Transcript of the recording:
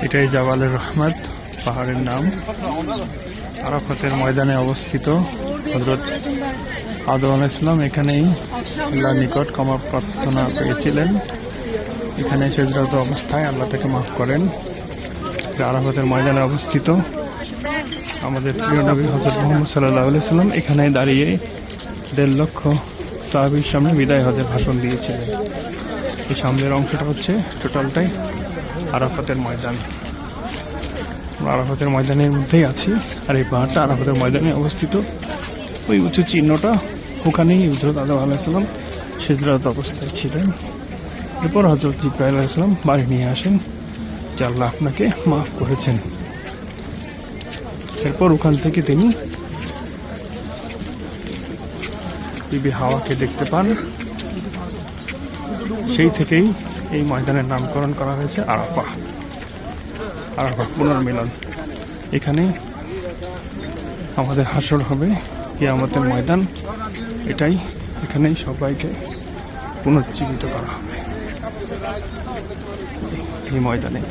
এটাই জাবালের রহমত, পাহাড়ের নাম। আরাফাতের ময়দানে অবস্থিত। হযরত আদম আলাইহিস সালাম এখানেই আল্লাহর নিকট ক্ষমা প্রার্থনা পেয়েছিলেন। এখানে সেজদারত অবস্থায় আল্লাহ তাকে মাফ করেন। আরাফাতের ময়দানে অবস্থিত আমাদের প্রিয় নবী হযরত মুহাম্মদ সাল্লাল্লাহু আলাইহি সাল্লাম এখানে দাঁড়িয়ে 1.5 লক্ষ সাহাবীর সামনে বিদায় হজের ভাষণ দিয়েছিলেন। এই সামনের অংশটা হচ্ছে টোটালটাই আরাফাতের ময়দান। আরাফাতের ময়দানের মধ্যেই আছি, আর এই পাহাড়টা আরাফাতের ময়দানে অবস্থিত। ওই উঁচু চিহ্নটা, ওখানেই হযরত আদম আলাইহিস সালাম সিজদারত অবস্থায় ছিলেন। এরপর হযরত জিবরাইল আলাইহিস সালাম বাড়ি নিয়ে আসেন যে আল্লাহ আপনাকে মাফ করেছেন। এরপর ওখান থেকে তিনি বিবি হাওয়াকে দেখতে পান। সেই থেকেই এই ময়দানের নামকরণ করা হয়েছে আরাফা। আরাফা পুনর্মিলন। এখানে আমাদের হাসর হবে, কিয়ামতের ময়দান এটাই। এখানেই সবাইকে পুনর্জীবিত করা হবে এই ময়দানে।